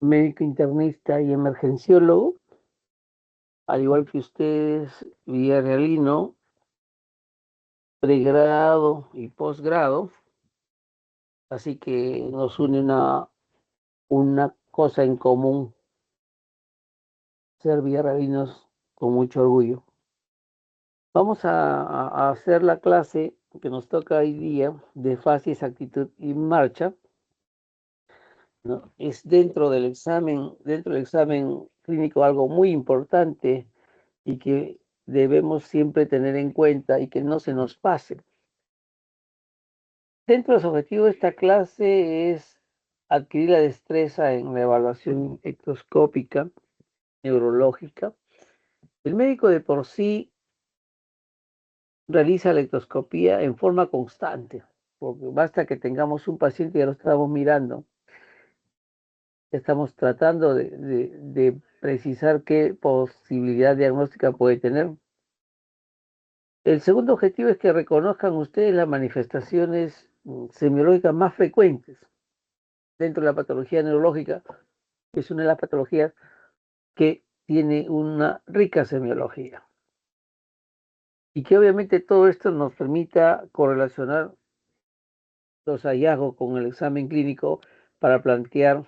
médico internista y emergenciólogo, al igual que ustedes, villarrealino, pregrado y posgrado, así que nos une una cosa en común, ser villarrealinos con mucho orgullo. Vamos a hacer la clase que nos toca hoy día de fases, actitud y marcha, ¿no? Es dentro del examen clínico algo muy importante y que debemos siempre tener en cuenta y que no se nos pase. Dentro de los objetivos de esta clase es adquirir la destreza en la evaluación ectoscópica, neurológica. El médico de por sí realiza la ectoscopía en forma constante, porque basta que tengamos un paciente y ya lo estamos mirando, estamos tratando de precisar qué posibilidad diagnóstica puede tener. El segundo objetivo es que reconozcan ustedes las manifestaciones semiológicas más frecuentes dentro de la patología neurológica, que es una de las patologías que tiene una rica semiología. Y que obviamente todo esto nos permita correlacionar los hallazgos con el examen clínico para plantear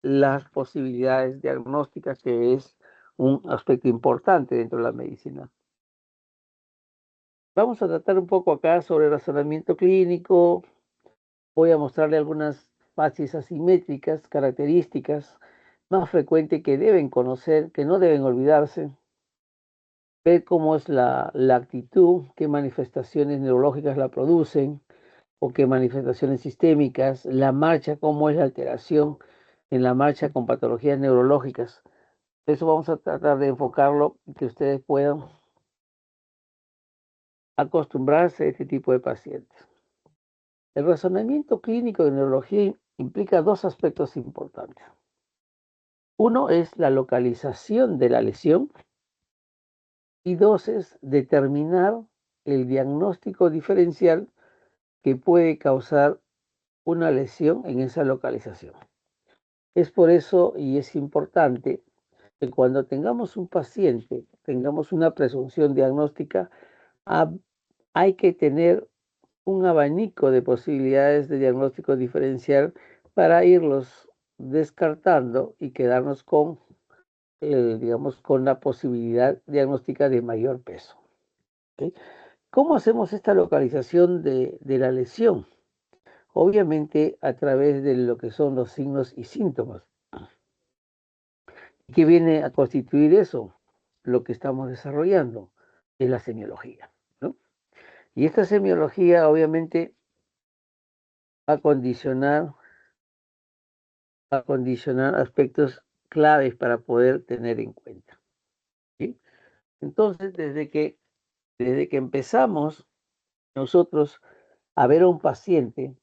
las posibilidades diagnósticas, que es un aspecto importante dentro de la medicina. Vamos a tratar un poco acá sobre razonamiento clínico. Voy a mostrarle algunas fases asimétricas, características más frecuentes que deben conocer, que no deben olvidarse. Ver cómo es la actitud, qué manifestaciones neurológicas la producen o qué manifestaciones sistémicas, la marcha, cómo es la alteración en la marcha con patologías neurológicas. Eso vamos a tratar de enfocarlo y que ustedes puedan acostumbrarse a este tipo de pacientes. El razonamiento clínico de neurología implica dos aspectos importantes. Uno es la localización de la lesión y dos es determinar el diagnóstico diferencial que puede causar una lesión en esa localización. Es por eso y es importante que cuando tengamos un paciente, tengamos una presunción diagnóstica, hay que tener un abanico de posibilidades de diagnóstico diferencial para irlos descartando y quedarnos con, digamos, con la posibilidad diagnóstica de mayor peso. ¿Okay? ¿Cómo hacemos esta localización de la lesión? Obviamente a través de lo que son los signos y síntomas. ¿Qué viene a constituir eso? Lo que estamos desarrollando es la semiología, ¿no? Y esta semiología obviamente va a condicionar aspectos claves para poder tener en cuenta, ¿sí? Entonces, desde que empezamos nosotros a ver a un paciente,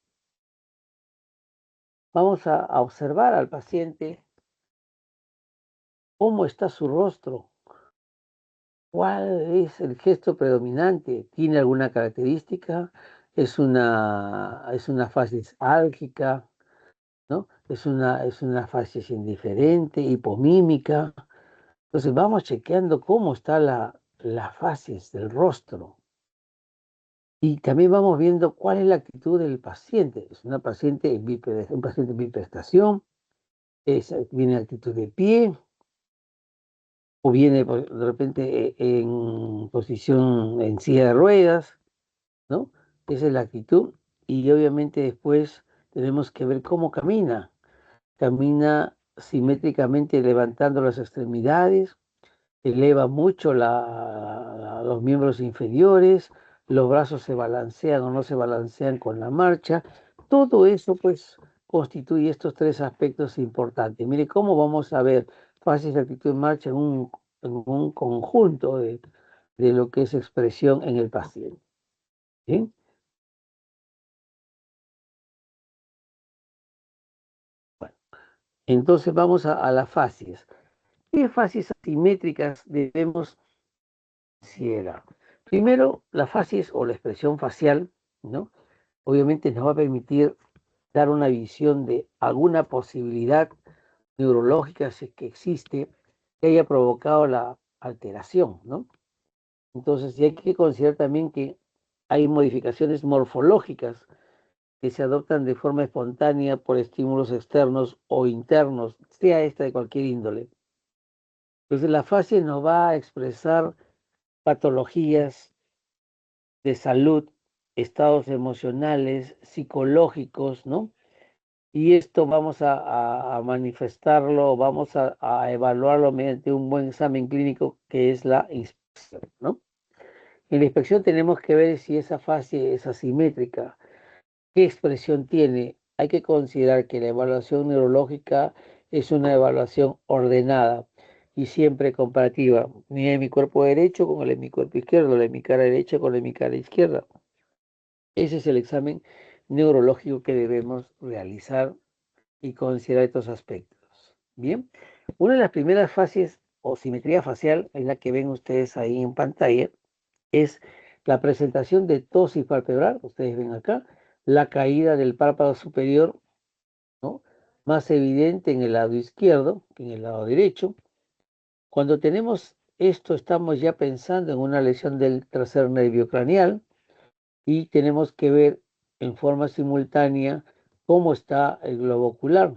vamos a observar al paciente cómo está su rostro, cuál es el gesto predominante, tiene alguna característica, es una fases álgica, ¿no? Es una fases indiferente, hipomímica. Entonces vamos chequeando cómo está la fases del rostro. Y también vamos viendo cuál es la actitud del paciente. Es una paciente un paciente en bipedestación, viene en actitud de pie, o viene de repente en posición en silla de ruedas, ¿no? Esa es la actitud. Y obviamente después tenemos que ver cómo camina. Camina simétricamente levantando las extremidades, eleva mucho los miembros inferiores, los brazos se balancean o no se balancean con la marcha. Todo eso pues constituye estos tres aspectos importantes. Mire cómo vamos a ver fases de actitud en marcha en un conjunto de lo que es expresión en el paciente. ¿Bien? Bueno, entonces vamos a las fases. ¿Qué fases asimétricas debemos considerar? Primero, la fases o la expresión facial, ¿no? Obviamente nos va a permitir dar una visión de alguna posibilidad neurológica, si es que existe, que haya provocado la alteración, ¿no? Entonces, sí hay que considerar también que hay modificaciones morfológicas que se adoptan de forma espontánea por estímulos externos o internos, sea esta de cualquier índole. Entonces, la fascia nos va a expresar patologías de salud, estados emocionales, psicológicos, ¿no? Y esto vamos a manifestarlo, vamos a evaluarlo mediante un buen examen clínico que es la inspección, ¿no? En la inspección tenemos que ver si esa fascia es asimétrica, qué expresión tiene. Hay que considerar que la evaluación neurológica es una evaluación ordenada y siempre comparativa, ni de mi cuerpo derecho con el de mi cuerpo izquierdo, la de mi cara derecha con la de mi cara izquierda. Ese es el examen neurológico que debemos realizar y considerar estos aspectos. Bien, una de las primeras fases o simetría facial es la que ven ustedes ahí en pantalla, es la presentación de ptosis palpebral, ustedes ven acá, la caída del párpado superior, ¿no? Más evidente en el lado izquierdo que en el lado derecho. Cuando tenemos esto, estamos ya pensando en una lesión del tercer nervio craneal y tenemos que ver en forma simultánea cómo está el globo ocular.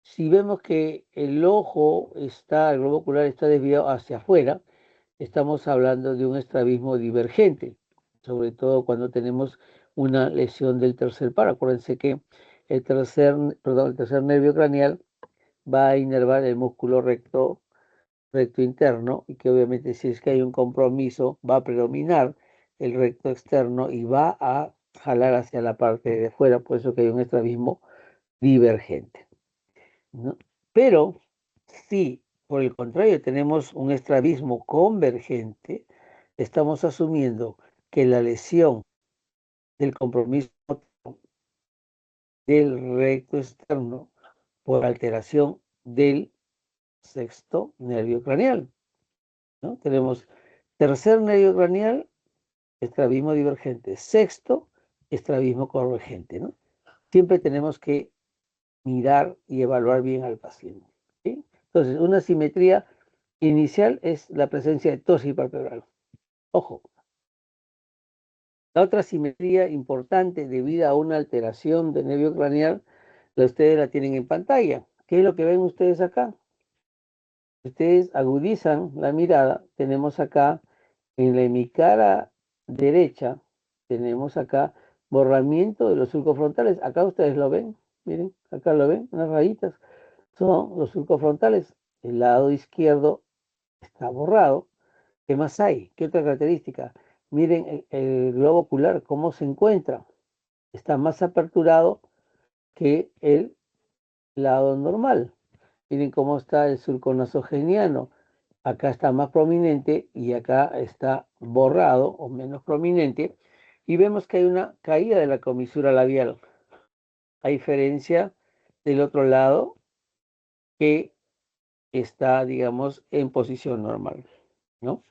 Si vemos que el ojo está, el globo ocular está desviado hacia afuera, estamos hablando de un estrabismo divergente, sobre todo cuando tenemos una lesión del tercer paro. Acuérdense que el tercer nervio craneal va a inervar el músculo recto interno y que obviamente si es que hay un compromiso va a predominar el recto externo y va a jalar hacia la parte de fuera, por eso que hay un estrabismo divergente, ¿no? Pero si por el contrario tenemos un estrabismo convergente, estamos asumiendo que la lesión del compromiso del recto externo por alteración del sexto nervio craneal, ¿no? Tenemos tercer nervio craneal, estrabismo divergente, sexto, estrabismo convergente, ¿no? Siempre tenemos que mirar y evaluar bien al paciente, ¿sí? Entonces, una simetría inicial es la presencia de ptosis palpebral. Ojo, la otra simetría importante debido a una alteración del nervio craneal, ustedes la tienen en pantalla. ¿Qué es lo que ven ustedes acá? Ustedes agudizan la mirada, tenemos acá en la hemicara derecha, tenemos acá borramiento de los surcos frontales. Acá ustedes lo ven, miren, acá lo ven, unas rayitas. Son los surcos frontales. El lado izquierdo está borrado. ¿Qué más hay? ¿Qué otra característica? Miren el globo ocular, cómo se encuentra. Está más aperturado que el lado normal. Miren cómo está el surco nasogeniano. Acá está más prominente y acá está borrado o menos prominente. Y vemos que hay una caída de la comisura labial, a diferencia del otro lado que está, digamos, en posición normal, ¿no?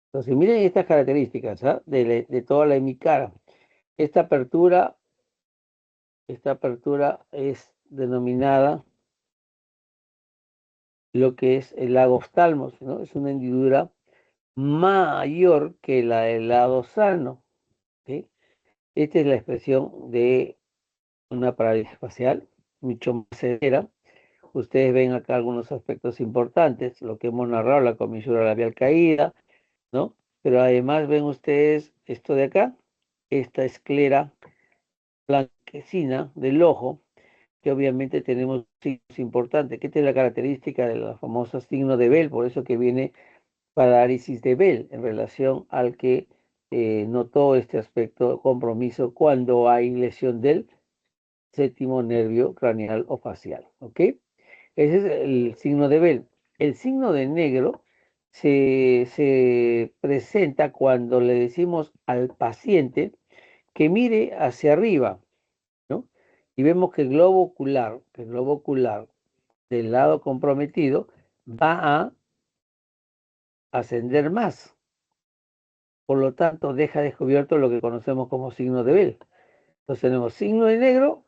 Entonces, miren estas características, ¿ah? De toda la hemicara. Esta apertura, esta apertura es denominada lo que es el lago oftalmos, ¿no? Es una hendidura mayor que la del lado sano, ¿sí? Esta es la expresión de una parálisis facial mucho más severa. Ustedes ven acá algunos aspectos importantes, lo que hemos narrado, la comisura labial caída, ¿no? Pero además ven ustedes esto de acá, esta esclera blanquecina del ojo, que obviamente tenemos signos importantes, que esta es la característica de la famosa signo de Bell, por eso que viene parálisis de Bell en relación al que notó este aspecto de compromiso cuando hay lesión del séptimo nervio craneal o facial, ¿ok? Ese es el signo de Bell. El signo de negro se presenta cuando le decimos al paciente que mire hacia arriba, ¿no? Y vemos que el globo ocular del lado comprometido va a ascender más. Por lo tanto, deja descubierto lo que conocemos como signo de Bell. Entonces tenemos signo de negro,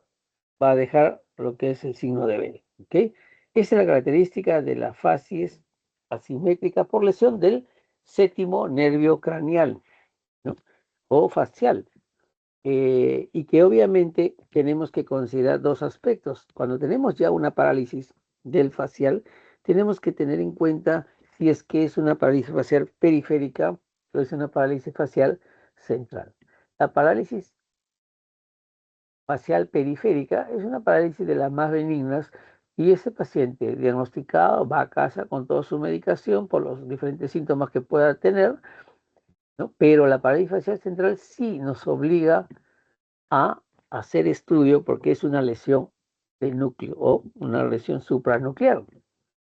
va a dejar lo que es el signo de Bell, ¿ok? Esa es la característica de la facies asimétrica por lesión del séptimo nervio craneal, ¿no? O facial. Y que obviamente tenemos que considerar dos aspectos. Cuando tenemos ya una parálisis del facial, tenemos que tener en cuenta si es que es una parálisis facial periférica o es una parálisis facial central. La parálisis facial periférica es una parálisis de las más benignas y ese paciente diagnosticado va a casa con toda su medicación por los diferentes síntomas que pueda tener, ¿no? Pero la parálisis facial central sí nos obliga a hacer estudio porque es una lesión del núcleo o una lesión supranuclear,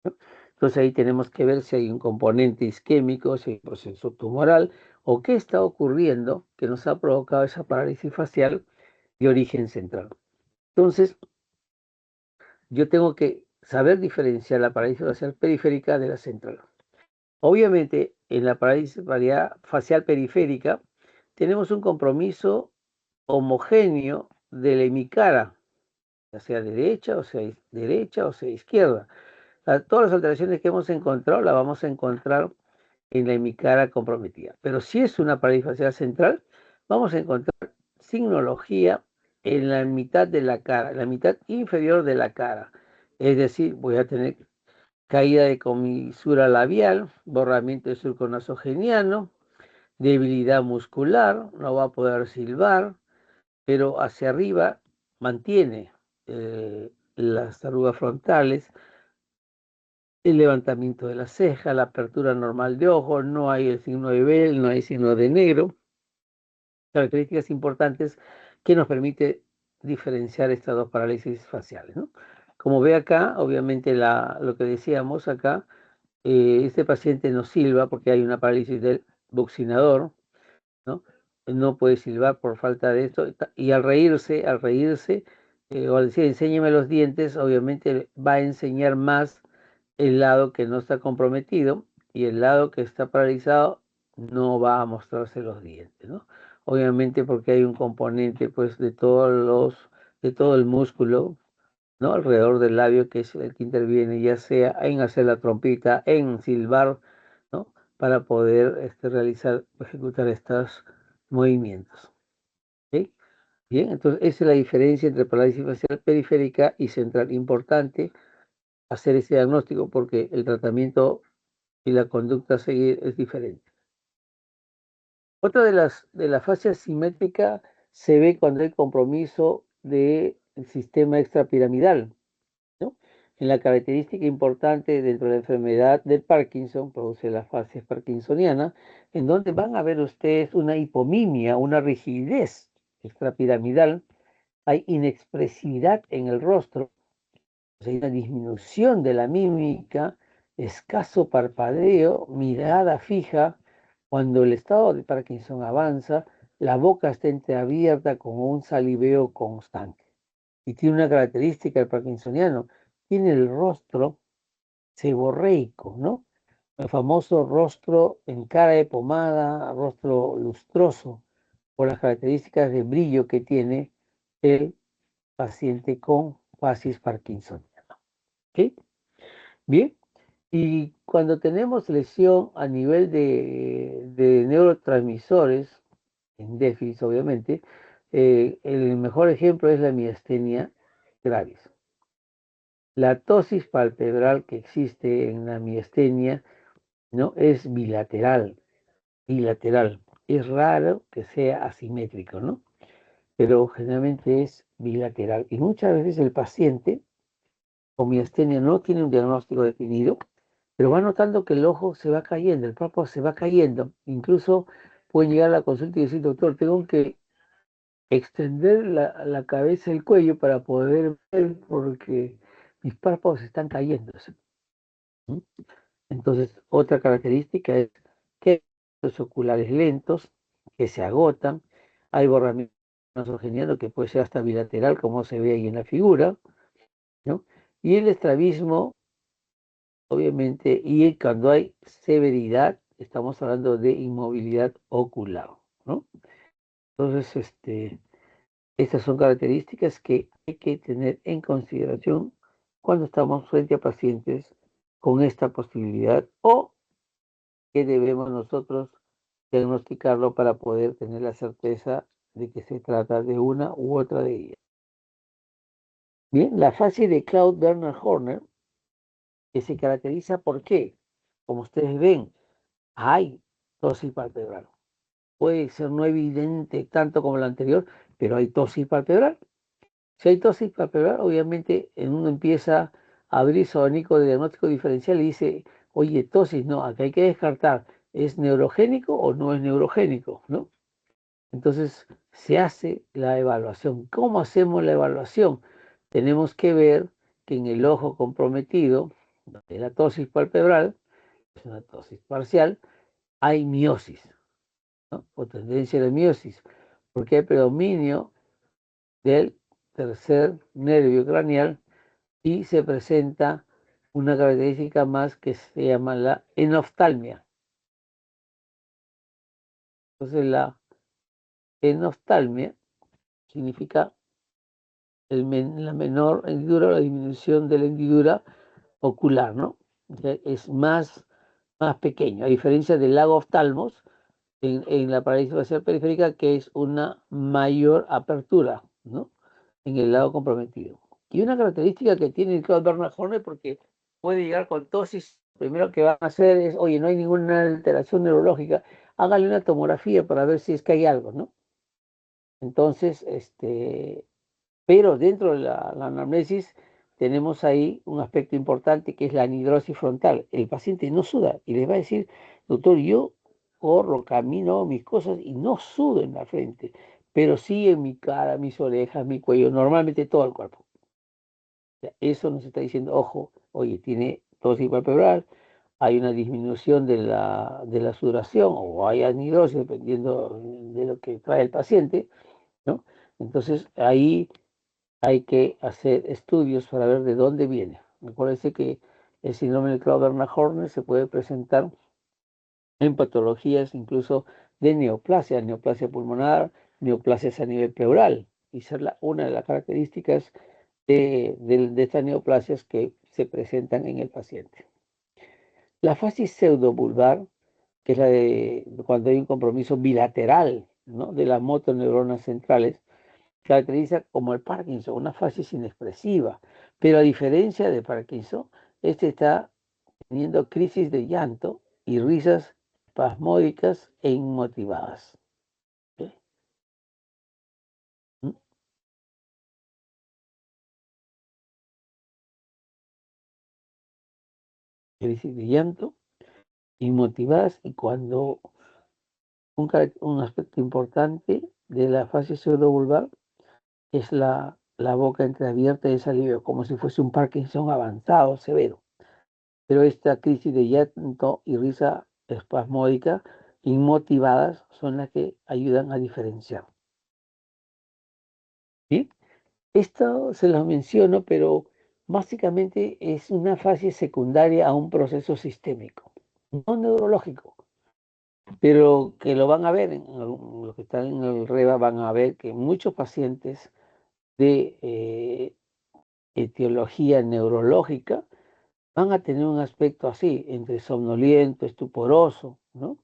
¿no? Entonces ahí tenemos que ver si hay un componente isquémico, si hay un proceso tumoral o qué está ocurriendo que nos ha provocado esa parálisis facial de origen central. Entonces, yo tengo que saber diferenciar la parálisis facial periférica de la central. Obviamente, en la parálisis facial periférica tenemos un compromiso homogéneo de la hemicara, ya sea derecha o sea izquierda. Todas las alteraciones que hemos encontrado las vamos a encontrar en la hemicara comprometida. Pero si es una parálisis facial central, vamos a encontrar signología en la mitad de la cara, en la mitad inferior de la cara. Es decir, voy a tener caída de comisura labial, borramiento del surco nasogeniano, debilidad muscular, no va a poder silbar, pero hacia arriba mantiene las arrugas frontales, el levantamiento de la ceja, la apertura normal de ojos, no hay el signo de Bell, no hay signo de negro, características importantes que nos permite diferenciar estas dos parálisis faciales, ¿no? Como ve acá, obviamente lo que decíamos acá, este paciente no silba porque hay una parálisis del buccinador, ¿no? No puede silbar por falta de esto, y al reírse, o al decir enséñeme los dientes, obviamente va a enseñar más el lado que no está comprometido y el lado que está paralizado no va a mostrarse los dientes, ¿no? Obviamente porque hay un componente pues de todo el músculo, ¿no? Alrededor del labio que es el que interviene, ya sea en hacer la trompita, en silbar, ¿no? Para poder ejecutar estos movimientos. ¿Ok? Bien, entonces esa es la diferencia entre parálisis facial periférica y central. Importante hacer ese diagnóstico porque el tratamiento y la conducta a seguir es diferente. Otra de la fascia simétrica se ve cuando hay compromiso del sistema extrapiramidal, ¿no? En la característica importante dentro de la enfermedad del Parkinson, produce la fascia parkinsoniana, en donde van a ver ustedes una hipomimia, una rigidez extrapiramidal, hay inexpresividad en el rostro, hay una disminución de la mímica, escaso parpadeo, mirada fija. Cuando el estado de Parkinson avanza, la boca está entreabierta con un saliveo constante. Y tiene una característica el parkinsoniano, tiene el rostro seborreico, ¿no? El famoso rostro en cara de pomada, rostro lustroso, por las características de brillo que tiene el paciente con facies parkinsoniana. ¿Ok? Bien, y cuando tenemos lesión a nivel de neurotransmisores, en déficit obviamente, el mejor ejemplo es la miastenia gravis. La tosis palpebral que existe en la miastenia, ¿no? Es bilateral, bilateral. Es raro que sea asimétrico, ¿no? Pero generalmente es bilateral. Y muchas veces el paciente con miastenia no tiene un diagnóstico definido, pero va notando que el ojo se va cayendo, el párpado se va cayendo. Incluso pueden llegar a la consulta y decir, doctor, tengo que extender la cabeza y el cuello para poder ver porque mis párpados están cayendo. ¿Mm? Entonces, otra característica es que hay los oculares lentos, que se agotan, hay borramiento nasogeniano que puede ser hasta bilateral, como se ve ahí en la figura, ¿no? Y el estrabismo, obviamente, y cuando hay severidad, estamos hablando de inmovilidad ocular, ¿no? Entonces, estas son características que hay que tener en consideración cuando estamos frente a pacientes con esta posibilidad o que debemos nosotros diagnosticarlo para poder tener la certeza de que se trata de una u otra de ellas. Bien, la fase de Claude Bernard Horner, que se caracteriza por qué, como ustedes ven, hay tosis palpebral. Puede ser no evidente tanto como la anterior, pero hay tosis palpebral. Si hay tosis palpebral, obviamente uno empieza a abrir su abanico de diagnóstico diferencial y dice, oye, tosis, no, acá hay que descartar, ¿es neurogénico o no es neurogénico? ¿No? Entonces se hace la evaluación. ¿Cómo hacemos la evaluación? Tenemos que ver que en el ojo comprometido, de la tosis palpebral, es una tosis parcial, hay miosis, ¿no? O tendencia de miosis, porque hay predominio del tercer nervio craneal y se presenta una característica más que se llama la enoftalmia. Entonces la enoftalmia significa la menor hendidura o la disminución de la hendidura ocular, ¿no? O sea, es más pequeño, a diferencia del lago oftalmos en la parálisis facial periférica, que es una mayor apertura, ¿no? En el lado comprometido. Y una característica que tiene el Claude Bernard Horner, porque puede llegar con tosis, primero que van a hacer es, oye, no hay ninguna alteración neurológica, hágale una tomografía para ver si es que hay algo, ¿no? Entonces, pero dentro de la anamnesis tenemos ahí un aspecto importante que es la anhidrosis frontal. El paciente no suda y les va a decir, doctor, yo corro, camino, mis cosas y no sudo en la frente, pero sí en mi cara, mis orejas, mi cuello, normalmente todo el cuerpo. O sea, eso nos está diciendo, ojo, oye, tiene tosis palpebral, hay una disminución de la sudoración o hay anhidrosis, dependiendo de lo que trae el paciente, ¿no? Entonces ahí hay que hacer estudios para ver de dónde viene. Acuérdense que el síndrome de Claude-Bernard-Horner se puede presentar en patologías incluso de neoplasia pulmonar, neoplasias a nivel pleural, y ser una de las características de estas neoplasias que se presentan en el paciente. La fase pseudobulbar, que es la de cuando hay un compromiso bilateral, ¿no?, de las motoneuronas centrales, caracteriza como el Parkinson, una fase inexpresiva, pero a diferencia de Parkinson, este está teniendo crisis de llanto y risas espasmódicas e inmotivadas. ¿Ok? ¿Mm? Crisis de llanto, inmotivadas, y cuando un aspecto importante de la fase pseudobulbar es la boca entreabierta de saliva, como si fuese un Parkinson avanzado, severo. Pero esta crisis de llanto y risa espasmódica inmotivadas son las que ayudan a diferenciar. ¿Sí? Esto se los menciono, pero básicamente es una fase secundaria a un proceso sistémico, no neurológico, pero que lo van a ver, los que están en el REBA van a ver que muchos pacientes de etiología neurológica van a tener un aspecto así, entre somnoliento, estuporoso, ¿no?,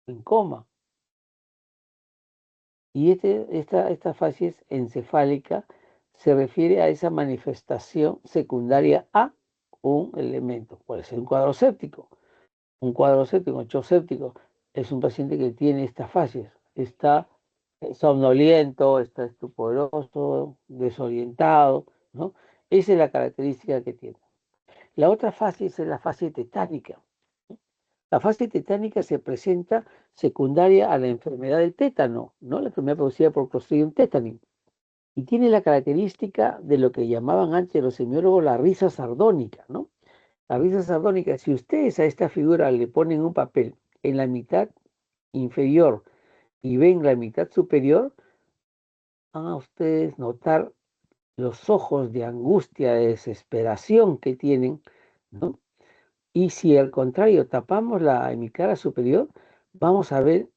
en coma. Y esta fase encefálica se refiere a esa manifestación secundaria a un elemento. Puede ser un cuadro séptico. Un cuadro séptico, un shock séptico, es un paciente que tiene estas fases. Está somnoliento, está estuporoso, desorientado, ¿no? Esa es la característica que tiene. La otra fase es la fase tetánica. La fase tetánica se presenta secundaria a la enfermedad del tétano, ¿no?, la enfermedad producida por Clostridium tetani, y tiene la característica de lo que llamaban antes los semiólogos la risa sardónica, ¿no? La risa sardónica, si ustedes a esta figura le ponen un papel en la mitad inferior y ven la mitad superior, van a ustedes notar los ojos de angustia, de desesperación que tienen, ¿no? Y si al contrario tapamos la hemicara superior, vamos a ver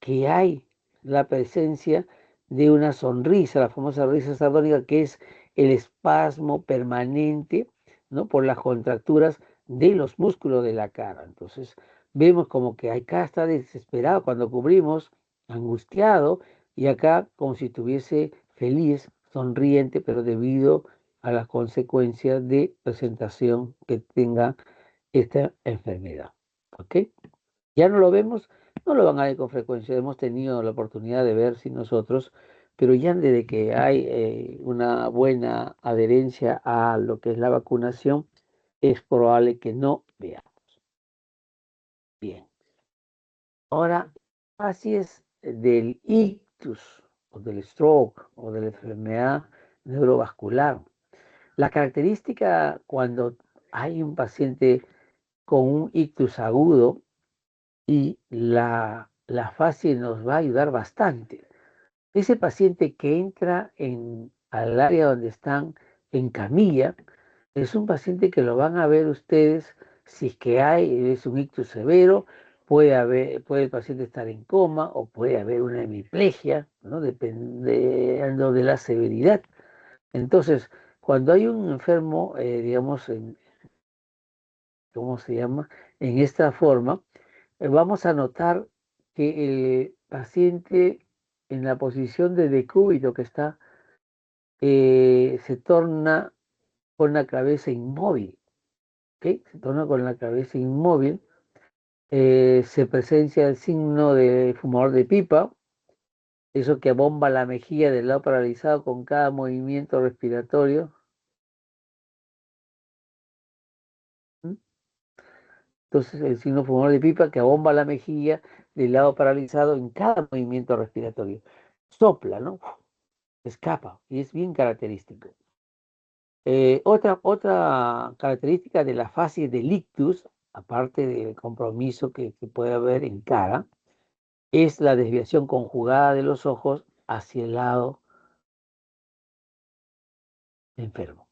que hay la presencia de una sonrisa, la famosa risa sardónica, que es el espasmo permanente, ¿no? Por las contracturas de los músculos de la cara. Entonces, vemos como que acá está desesperado cuando cubrimos, angustiado, y acá como si estuviese feliz, sonriente, pero debido a las consecuencias de presentación que tenga esta enfermedad. ¿Ok? Ya no lo vemos, no lo van a ver con frecuencia. Hemos tenido la oportunidad de ver sin nosotros, pero ya desde que hay una buena adherencia a lo que es la vacunación, es probable que no veamos. Bien. Ahora, así es del ictus o del stroke o de la enfermedad neurovascular. La característica cuando hay un paciente con un ictus agudo y la fase nos va a ayudar bastante. Ese paciente que entra al área donde están en camilla, es un paciente que lo van a ver ustedes si es que es un ictus severo, puede el paciente estar en coma o puede haber una hemiplegia, ¿no? Dependiendo de la severidad. Entonces, cuando hay un enfermo, digamos, ¿cómo se llama? En esta forma, vamos a notar que el paciente en la posición de decúbito que está, se torna con la cabeza inmóvil, ¿ok? Se torna con la cabeza inmóvil, se presencia el signo de fumador de pipa, eso que bomba la mejilla del lado paralizado con cada movimiento respiratorio. ¿Mm? Entonces el signo fumador de pipa que abomba la mejilla del lado paralizado en cada movimiento respiratorio. Sopla, ¿no? Escapa y es bien característico. Otra característica de la fase del ictus, aparte del compromiso que puede haber en cara, es la desviación conjugada de los ojos hacia el lado enfermo,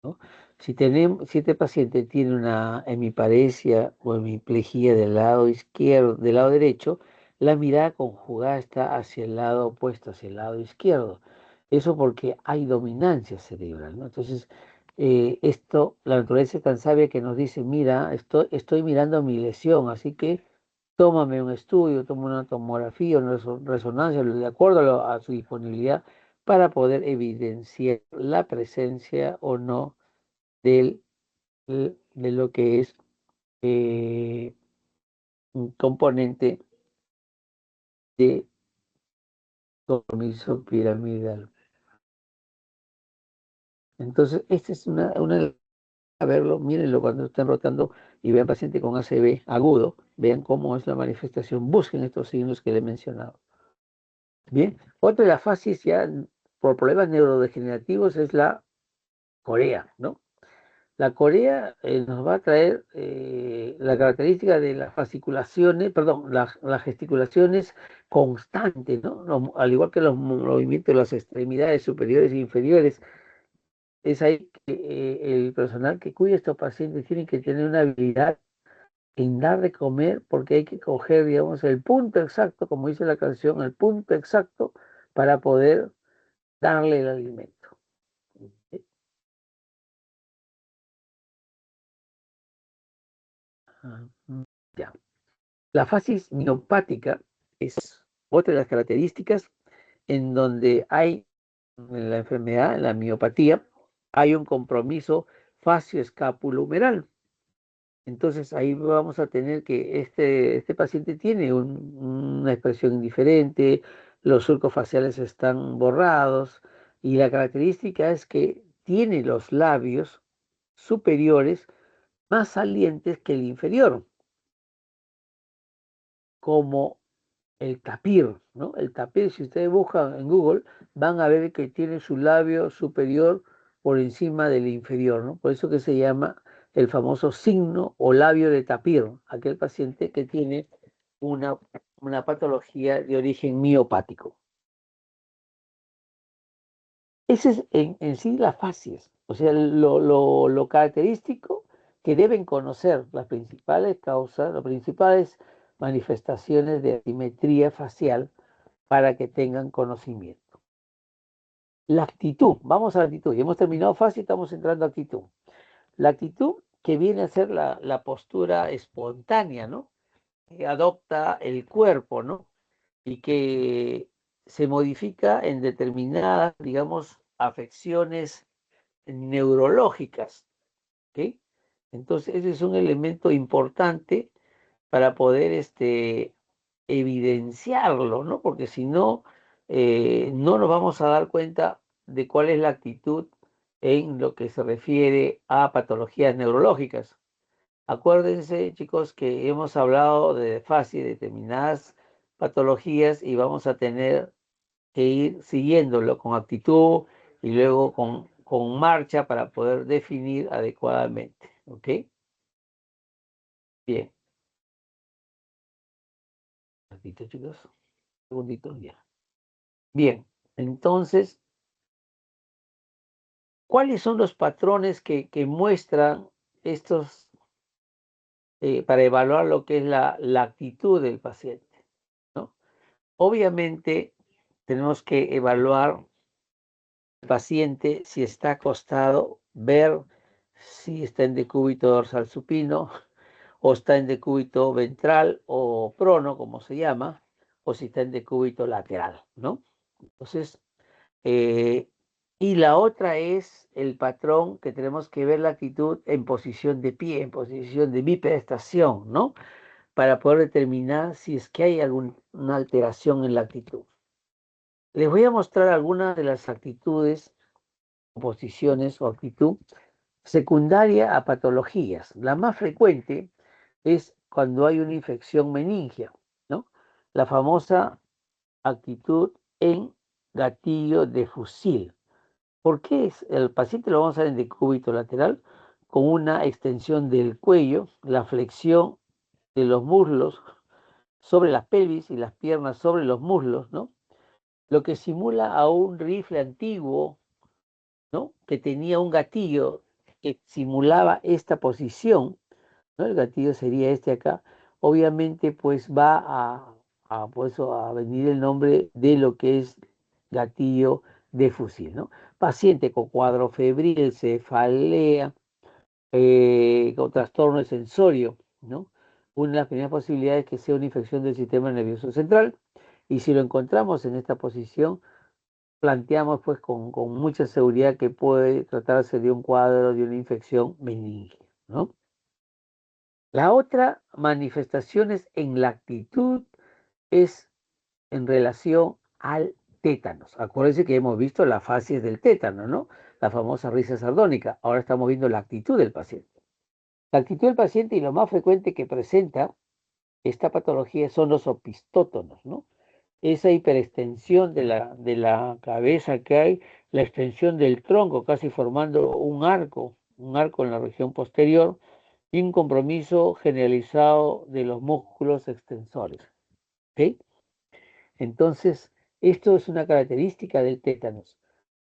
¿no? Si este paciente tiene una hemiparesia o hemiplegia del lado izquierdo, del lado derecho, la mirada conjugada está hacia el lado opuesto, hacia el lado izquierdo. Eso porque hay dominancia cerebral, ¿no? Entonces, la naturaleza es tan sabia que nos dice, mira, estoy mirando mi lesión, así que tómame un estudio, toma una tomografía, una resonancia, de acuerdo a su disponibilidad, para poder evidenciar la presencia o no de lo que es eh, un componente de compromiso piramidal. Entonces, esta es a verlo, mírenlo cuando estén rotando y vean paciente con ACV agudo, vean cómo es la manifestación, busquen estos signos que le he mencionado. Bien, otra de las fases ya por problemas neurodegenerativos es la corea, ¿no? La corea nos va a traer la característica de las fasciculaciones, perdón, las gesticulaciones constantes, ¿no? Al igual que los movimientos de las extremidades superiores e inferiores. Es ahí que el personal que cuida a estos pacientes tiene que tener una habilidad en dar de comer porque hay que coger, digamos, el punto exacto, como dice la canción, el punto exacto para poder darle el alimento. Ah, ya. La fasis miopática es otra de las características en donde hay en la enfermedad, en la miopatía, hay un compromiso facio-escapulohumeral. Entonces ahí vamos a tener que este paciente tiene una expresión indiferente, los surcos faciales están borrados y la característica es que tiene los labios superiores más salientes que el inferior, como el tapir, ¿no? El tapir, si ustedes buscan en Google, van a ver que tiene su labio superior por encima del inferior, ¿no? Por eso que se llama el famoso signo o labio de tapir, aquel paciente que tiene una, una patología de origen miopático. Ese es en sí la facies, o sea, lo característico que deben conocer las principales causas, las principales manifestaciones de asimetría facial para que tengan conocimiento. La actitud, vamos a la actitud. Ya hemos terminado fácil, estamos entrando a actitud. La actitud que viene a ser la postura espontánea, ¿no? Que adopta el cuerpo, ¿no? Y que se modifica en determinadas, digamos, afecciones neurológicas, ¿ok? Entonces, ese es un elemento importante para poder evidenciarlo, ¿no? Porque si no, no nos vamos a dar cuenta de cuál es la actitud en lo que se refiere a patologías neurológicas. Acuérdense, chicos, que hemos hablado de fácil determinadas patologías y vamos a tener que ir siguiéndolo con actitud y luego con marcha para poder definir adecuadamente. ¿Ok? Bien. Un ratito, chicos. Un segundito, ya. Bien. Entonces, ¿cuáles son los patrones que muestran estos para evaluar lo que es la actitud del paciente? ¿No? Obviamente, tenemos que evaluar al paciente si está acostado, ver si está en decúbito dorsal supino o está en decúbito ventral o prono, como se llama, o si está en decúbito lateral, ¿no? Entonces, eh, y la otra es el patrón que tenemos que ver la actitud en posición de pie, en posición de bipedestación, ¿no? Para poder determinar si es que hay alguna alteración en la actitud. Les voy a mostrar algunas de las actitudes, posiciones o actitud secundaria a patologías. La más frecuente es cuando hay una infección meningia, ¿no? La famosa actitud en gatillo de fusil. ¿Por qué el paciente lo vamos a ver en decúbito lateral? Con una extensión del cuello, la flexión de los muslos sobre la pelvis y las piernas sobre los muslos, ¿no? Lo que simula a un rifle antiguo, ¿no? Que tenía un gatillo que simulaba esta posición, ¿no? El gatillo sería este acá. Obviamente, pues va pues, a venir el nombre de lo que es gatillo de fusil, ¿no? Paciente con cuadro febril, cefalea, con trastorno de sensorio, ¿no? Una de las primeras posibilidades es que sea una infección del sistema nervioso central. Y si lo encontramos en esta posición, planteamos pues con mucha seguridad que puede tratarse de un cuadro de una infección meningia, ¿no? La otra manifestaciones en la actitud es en relación al tétanos. Acuérdense que hemos visto la fase del tétano, ¿no? La famosa risa sardónica. Ahora estamos viendo la actitud del paciente. La actitud del paciente y lo más frecuente que presenta esta patología son los opistótonos, ¿no? Esa hiperextensión de la cabeza que hay, la extensión del tronco, casi formando un arco en la región posterior, y un compromiso generalizado de los músculos extensores. ¿Ok? Entonces, esto es una característica del tétanos.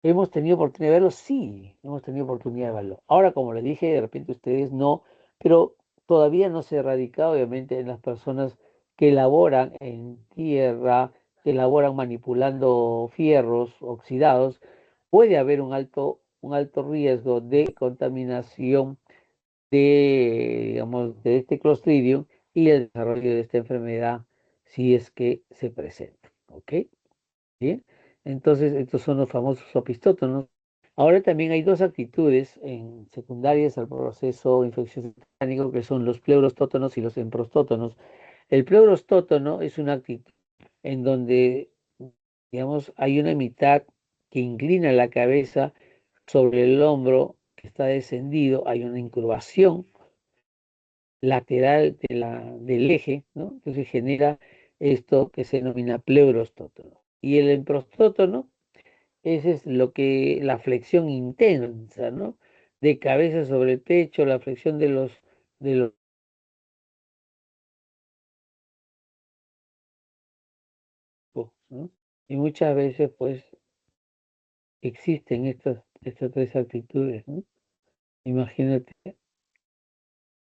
¿Hemos tenido oportunidad de verlo? Sí, hemos tenido oportunidad de verlo. Ahora, como les dije, de repente ustedes no, pero todavía no se erradica, obviamente, en las personas que laboran en tierra, que laboran manipulando fierros oxidados, puede haber un alto riesgo de contaminación digamos, de este Clostridium y el desarrollo de esta enfermedad si es que se presenta. ¿Ok? Bien. Entonces, estos son los famosos opistótonos. Ahora también hay dos actitudes secundarias al proceso infeccioso titánico, que son los pleurostótonos y los emprostótonos. El pleurostótono es una actitud en donde, digamos, hay una mitad que inclina la cabeza sobre el hombro que está descendido, hay una incurvación lateral del eje, ¿no? Entonces genera esto que se denomina pleurostótono. Y el emprostótono, ese es la flexión intensa, ¿no? De cabeza sobre el pecho, la flexión de los, ¿no? Y muchas veces, pues, existen estas tres actitudes, ¿no? Imagínate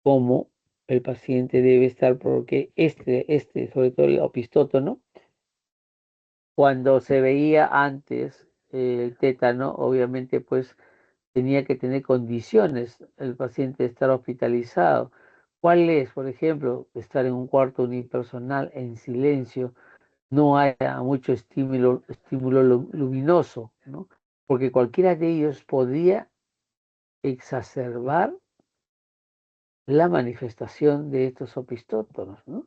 cómo el paciente debe estar, porque sobre todo el opistótono, cuando se veía antes el tétano, obviamente, pues tenía que tener condiciones el paciente de estar hospitalizado. ¿Cuál es? Por ejemplo, estar en un cuarto unipersonal en silencio, no haya mucho estímulo luminoso, ¿no? Porque cualquiera de ellos podría exacerbar la manifestación de estos opistótonos, ¿no?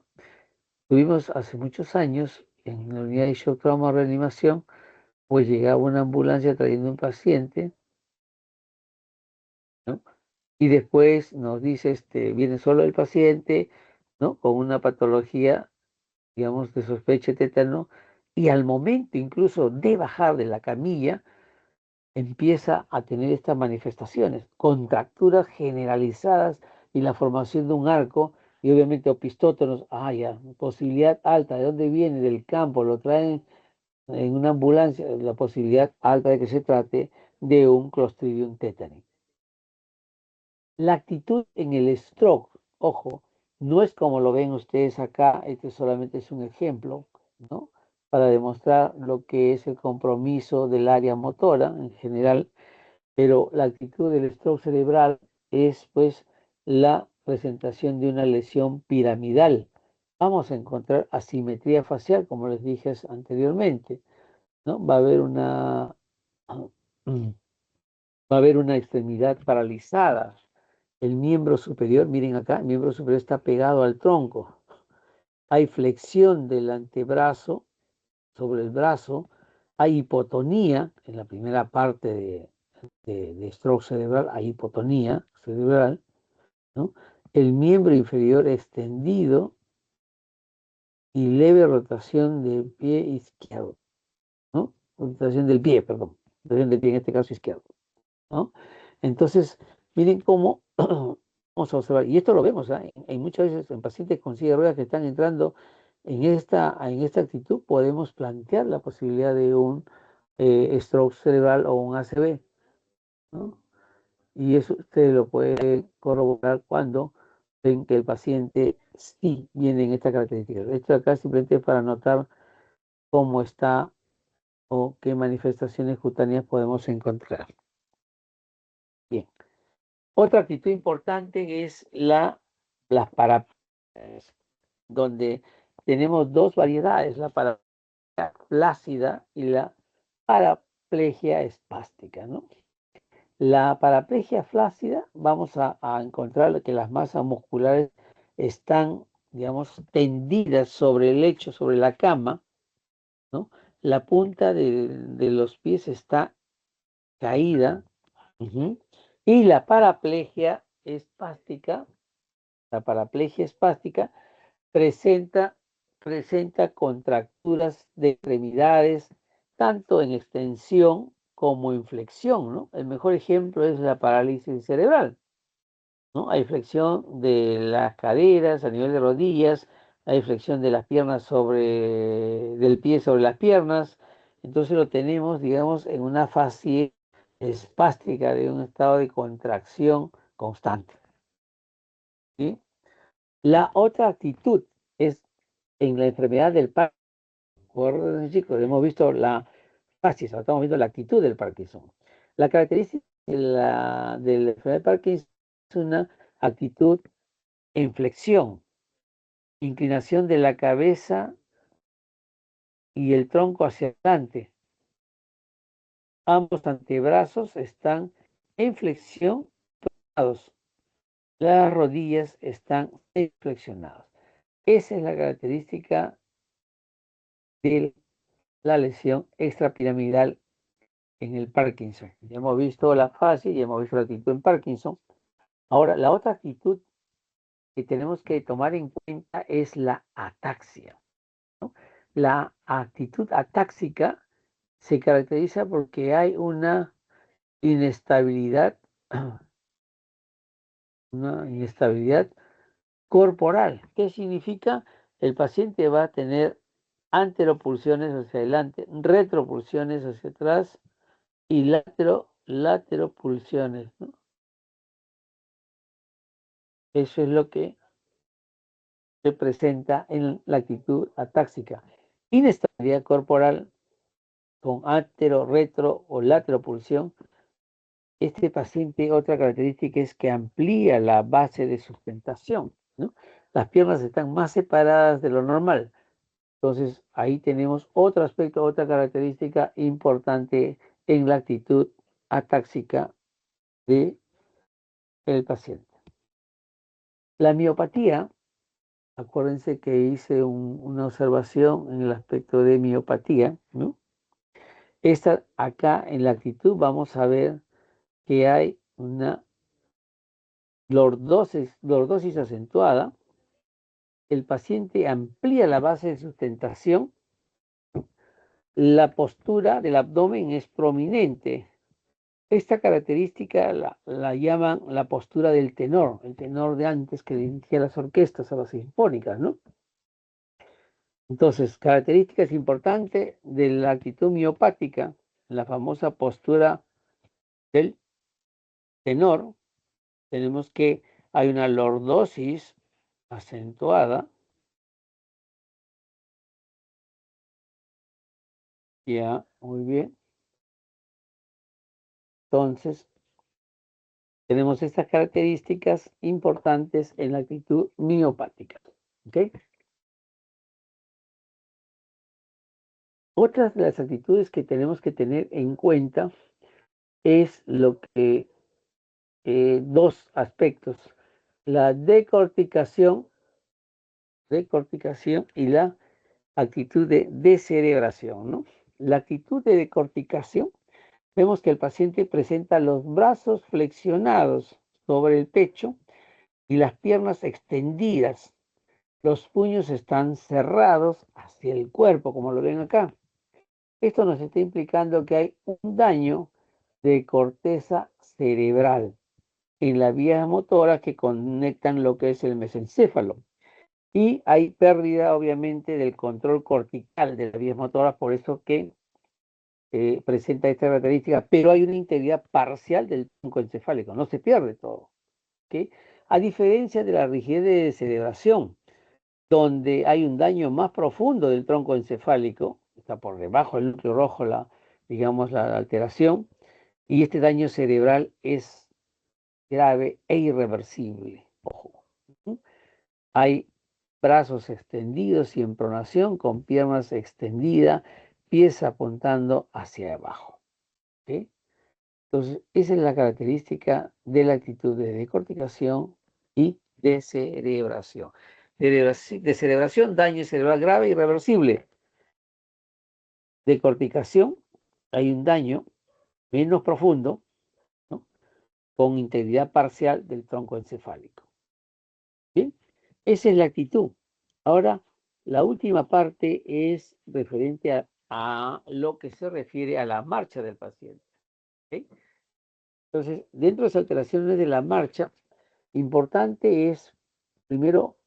Tuvimos hace muchos años en la unidad de shock trauma reanimación, pues llegaba una ambulancia trayendo un paciente, ¿no? Y después nos dice, viene solo el paciente, ¿no? Con una patología, digamos, de sospecha de tétano, y al momento incluso de bajar de la camilla, empieza a tener estas manifestaciones, contracturas generalizadas y la formación de un arco, y obviamente opistótonos, ya, posibilidad alta, ¿de dónde viene? Del campo, lo traen en una ambulancia, la posibilidad alta de que se trate de un Clostridium tetani. La actitud en el stroke, ojo, no es como lo ven ustedes acá, este solamente es un ejemplo, ¿no? Para demostrar lo que es el compromiso del área motora en general, pero la actitud del stroke cerebral es pues la presentación de una lesión piramidal. Vamos a encontrar asimetría facial, como les dije anteriormente, ¿no? Va a haber una extremidad paralizada. El miembro superior, miren acá, el miembro superior está pegado al tronco. Hay flexión del antebrazo sobre el brazo. Hay hipotonía en la primera parte de stroke cerebral, hay hipotonía cerebral, ¿no? El miembro inferior extendido y leve rotación del pie izquierdo, ¿no? Rotación del pie, perdón. Rotación del pie en este caso izquierdo, ¿no? Entonces, miren cómo vamos a observar, y esto lo vemos, ¿eh? Muchas veces en pacientes con silla de ruedas que están entrando en esta actitud, podemos plantear la posibilidad de un stroke cerebral o un ACV, ¿no? Y eso usted lo puede corroborar cuando ven que el paciente sí viene en esta característica. Esto acá simplemente para notar cómo está o qué manifestaciones cutáneas podemos encontrar. Bien. Otra actitud importante es las paraplegias, donde tenemos dos variedades, la paraplegia flácida y la paraplegia espástica, ¿no? La paraplegia flácida, vamos a encontrar que las masas musculares están, digamos, tendidas sobre el lecho, sobre la cama, ¿no? La punta de los pies está caída. Y la paraplegia espástica presenta, presenta contracturas de extremidades, tanto en extensión como en flexión, ¿no? El mejor ejemplo es la parálisis cerebral, ¿no? Hay flexión de las caderas a nivel de rodillas, hay flexión de las piernas del pie sobre las piernas, entonces lo tenemos, digamos, en una fase espástica de un estado de contracción constante, ¿sí? La otra actitud es en la enfermedad del Parkinson, chicos, hemos visto la fases, estamos viendo la actitud del Parkinson. La característica de la enfermedad de Parkinson es una actitud en flexión, inclinación de la cabeza y el tronco hacia adelante. Ambos antebrazos están en flexión, las rodillas están flexionadas. Esa es la característica de la lesión extrapiramidal en el Parkinson. Ya hemos visto la fase, ya hemos visto la actitud en Parkinson. Ahora, la otra actitud que tenemos que tomar en cuenta es la ataxia, ¿no? La actitud atáxica se caracteriza porque hay inestabilidad, una inestabilidad corporal. ¿Qué significa? El paciente va a tener anteropulsiones hacia adelante, retropulsiones hacia atrás y lateropulsiones, ¿no? Eso es lo que se presenta en la actitud atáxica. Inestabilidad corporal, con antero, retro o lateropulsión. Este paciente, otra característica es que amplía la base de sustentación, ¿no? Las piernas están más separadas de lo normal. Entonces, ahí tenemos otro aspecto, otra característica importante en la actitud atáxica del paciente. La miopatía, acuérdense que hice una observación en el aspecto de miopatía, ¿no? Esta, acá en la actitud vamos a ver que hay una lordosis acentuada. El paciente amplía la base de sustentación. La postura del abdomen es prominente. Esta característica la llaman la postura del tenor, el tenor de antes que dirigía las orquestas, a las sinfónicas, ¿no? Entonces, características importantes de la actitud miopática, la famosa postura del tenor, tenemos que hay una lordosis acentuada, ya, muy bien. Entonces, tenemos estas características importantes en la actitud miopática, ¿ok? Otras de las actitudes que tenemos que tener en cuenta es lo que dos aspectos, la decorticación y la actitud de descerebración, ¿no? La actitud de decorticación, vemos que el paciente presenta los brazos flexionados sobre el pecho y las piernas extendidas. Los puños están cerrados hacia el cuerpo, como lo ven acá. Esto nos está implicando que hay un daño de corteza cerebral en las vías motoras que conectan lo que es el mesencéfalo. Y hay pérdida, obviamente, del control cortical de las vías motoras, por eso que presenta esta característica, pero hay una integridad parcial del tronco encefálico, no se pierde todo. ¿Okay? A diferencia de la rigidez de cerebración, donde hay un daño más profundo del tronco encefálico, está por debajo del núcleo rojo digamos, la alteración, y este daño cerebral es grave e irreversible. Ojo. Hay brazos extendidos y en pronación con piernas extendidas, pies apuntando hacia abajo. ¿Okay? Entonces, esa es la característica de la actitud de decorticación y descerebración. Descerebración, daño cerebral grave e irreversible. Decorticación, hay un daño menos profundo, ¿no? Con integridad parcial del tronco encefálico. ¿Bien? Esa es la actitud. Ahora, la última parte es referente a lo que se refiere a la marcha del paciente. ¿Okay? Entonces, dentro de las alteraciones de la marcha, importante es, primero,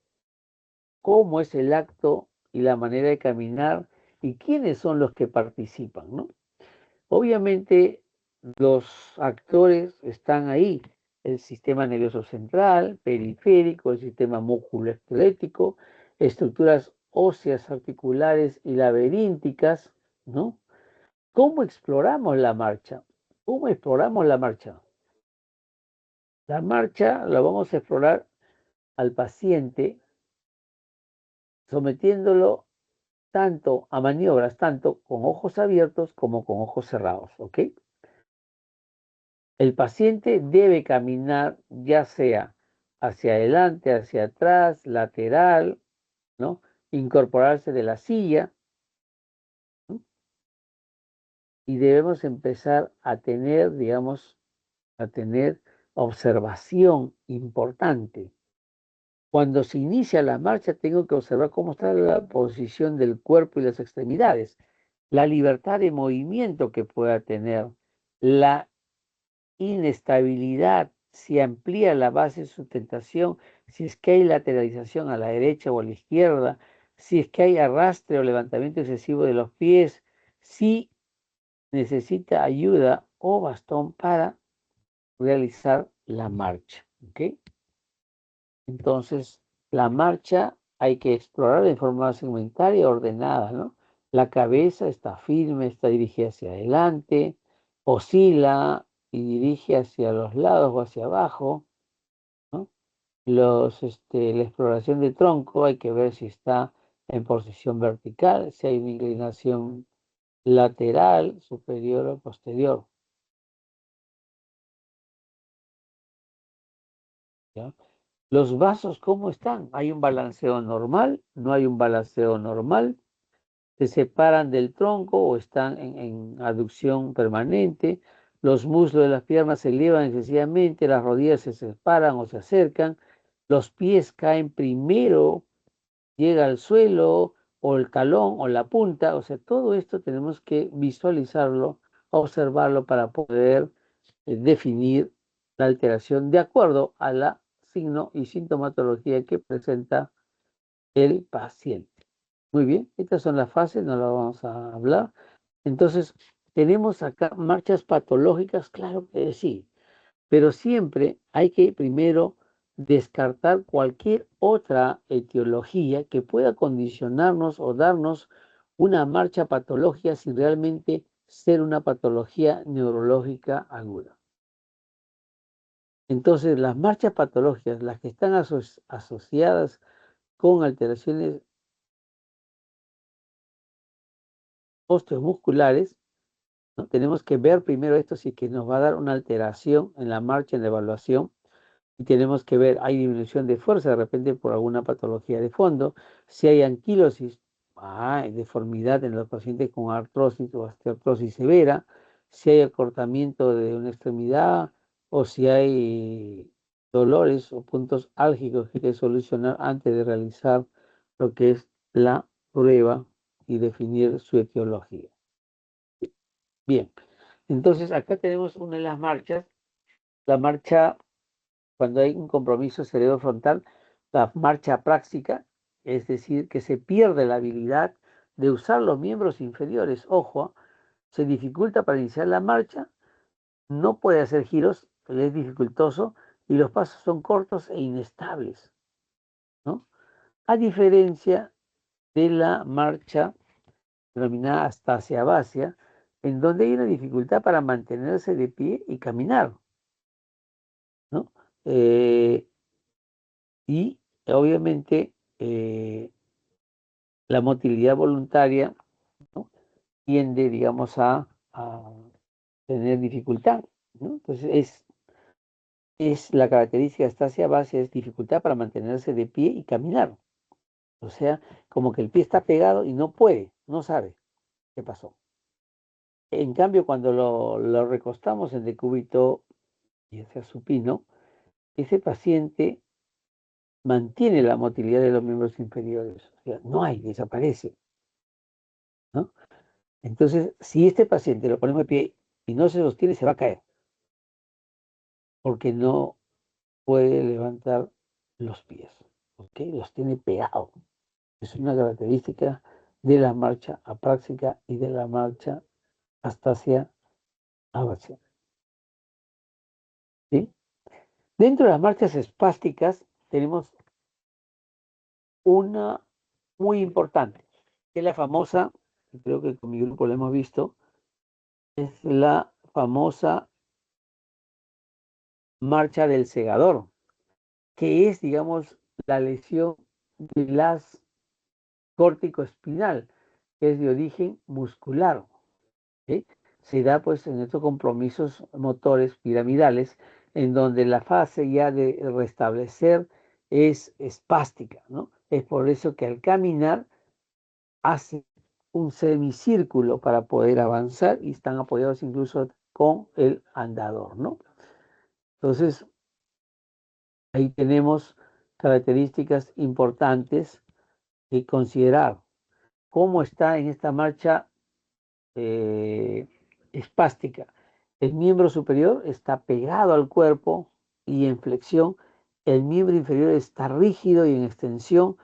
cómo es el acto y la manera de caminar y quiénes son los que participan, ¿no? Obviamente, los actores están ahí, el sistema nervioso central, periférico, el sistema músculo-esquelético, estructuras óseas articulares y laberínticas, ¿no? ¿Cómo exploramos la marcha? ¿Cómo exploramos la marcha? La marcha la vamos a explorar al paciente sometiéndolo tanto a maniobras, tanto con ojos abiertos como con ojos cerrados, ¿ok? El paciente debe caminar ya sea hacia adelante, hacia atrás, lateral, ¿no? Incorporarse de la silla, ¿no? Y debemos empezar a tener, digamos, a tener observación importante. Cuando se inicia la marcha, tengo que observar cómo está la posición del cuerpo y las extremidades, la libertad de movimiento que pueda tener, la inestabilidad, si amplía la base de sustentación, si es que hay lateralización a la derecha o a la izquierda, si es que hay arrastre o levantamiento excesivo de los pies, si necesita ayuda o bastón para realizar la marcha. ¿Okay? Entonces, la marcha hay que explorar de forma segmentaria y ordenada, ¿no? La cabeza está firme, está dirigida hacia adelante, oscila y dirige hacia los lados o hacia abajo, ¿no? La exploración de tronco hay que ver si está en posición vertical, si hay una inclinación lateral, superior o posterior, ¿ya? Los vasos, ¿cómo están? ¿Hay un balanceo normal? ¿No hay un balanceo normal? ¿Se separan del tronco o están en aducción permanente? Los muslos de las piernas se elevan excesivamente, las rodillas se separan o se acercan, los pies caen primero, llega al suelo o el talón o la punta. O sea, todo esto tenemos que visualizarlo, observarlo para poder definir la alteración de acuerdo a la signo y sintomatología que presenta el paciente. Muy bien, estas son las fases, no las vamos a hablar. Entonces, tenemos acá marchas patológicas, claro que sí, pero siempre hay que primero descartar cualquier otra etiología que pueda condicionarnos o darnos una marcha patológica sin realmente ser una patología neurológica aguda. Entonces, las marchas patológicas, las que están asociadas con alteraciones osteomusculares, ¿no? Tenemos que ver primero esto si que nos va a dar una alteración en la marcha, en la evaluación, y tenemos que ver, hay disminución de fuerza de repente por alguna patología de fondo, si hay anquilosis, hay deformidad en los pacientes con artrosis o osteoartrosis severa, si hay acortamiento de una extremidad o si hay dolores o puntos álgicos que hay que solucionar antes de realizar lo que es la prueba y definir su etiología. Bien, entonces acá tenemos una de las marchas, la marcha cuando hay un compromiso cerebro-frontal, la marcha práctica, es decir, que se pierde la habilidad de usar los miembros inferiores. Ojo, se dificulta para iniciar la marcha, no puede hacer giros, le es dificultoso y los pasos son cortos e inestables, ¿no? A diferencia de la marcha denominada astasia vacia, en donde hay una dificultad para mantenerse de pie y caminar, ¿no? Eh, y obviamente la motilidad voluntaria, ¿no? Tiende, digamos, a tener dificultad, ¿no? Entonces es la característica de estasia base, es dificultad para mantenerse de pie y caminar. O sea, como que el pie está pegado y no puede, no sabe qué pasó. En cambio, cuando lo recostamos en decúbito, ya sea supino, ese paciente mantiene la motilidad de los miembros inferiores. O sea, no hay, desaparece, ¿no? Entonces, si este paciente lo ponemos de pie y no se sostiene, se va a caer, porque no puede levantar los pies, ¿ok? Los tiene pegados. Es una característica de la marcha apráxica y de la marcha astasia abaxia, ¿sí? Dentro de las marchas espásticas tenemos una muy importante, que es la famosa, creo que con mi grupo lo hemos visto, es la famosa marcha del segador, que es, digamos, la lesión de las córtico-espinal, que es de origen muscular, ¿sí? Se da pues en estos compromisos motores piramidales, en donde la fase ya de restablecer es espástica, ¿no? Es por eso que al caminar hace un semicírculo para poder avanzar y están apoyados incluso con el andador, ¿no? Entonces, ahí tenemos características importantes que considerar. ¿Cómo está en esta marcha espástica? El miembro superior está pegado al cuerpo y en flexión. El miembro inferior está rígido y en extensión.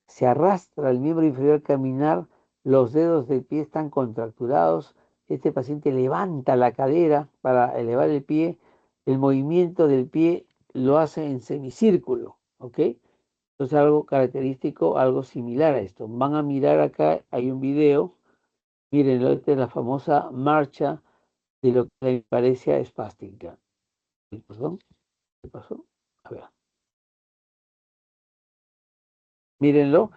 Se arrastra el miembro inferior al caminar. Los dedos del pie están contracturados. Este paciente levanta la cadera para elevar el pie. El movimiento del pie lo hace en semicírculo, ¿ok? Entonces algo característico, algo similar a esto. Van a mirar acá, hay un video Miren, esta es la famosa marcha de lo que la hemiparesia espástica. ¿Qué pasó? ¿Qué pasó? A ver, mírenlo,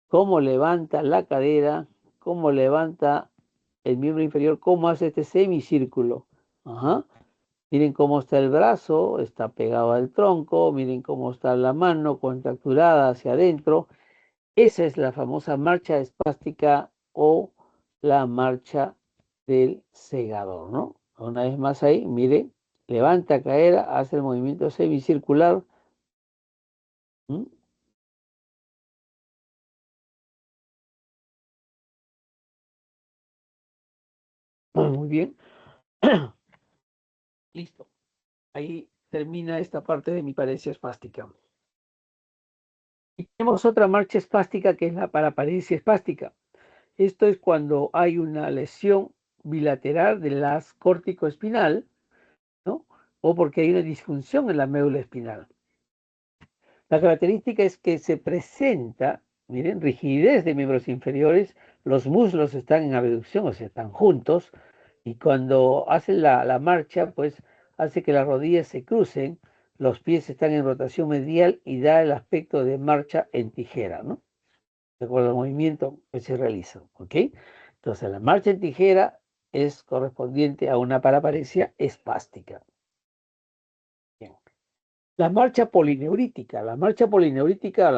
cómo levanta la cadera, cómo levanta el miembro inferior, cómo hace este semicírculo. Ajá. Miren cómo está el brazo, está pegado al tronco, miren cómo está la mano contracturada hacia adentro. Esa es la famosa marcha espástica o la marcha del segador, ¿no? Una vez más ahí, mire, levanta cadera, hace el movimiento semicircular. ¿Mm? Muy bien, listo. Ahí termina esta parte de mi paresia espástica. Y tenemos otra marcha espástica que es la paraparesia espástica. Esto es cuando hay una lesión bilateral de las corticoespinal, ¿no? O porque hay una disfunción en la médula espinal. La característica es que se presenta, miren, rigidez de miembros inferiores, los muslos están en abducción, o sea, están juntos, y cuando hacen la marcha, pues hace que las rodillas se crucen, los pies están en rotación medial y da el aspecto de marcha en tijera, ¿no? De acuerdo al movimiento que se realiza, ¿ok? Entonces, la marcha en tijera es correspondiente a una paraparesia espástica. Bien. La marcha polineurítica, la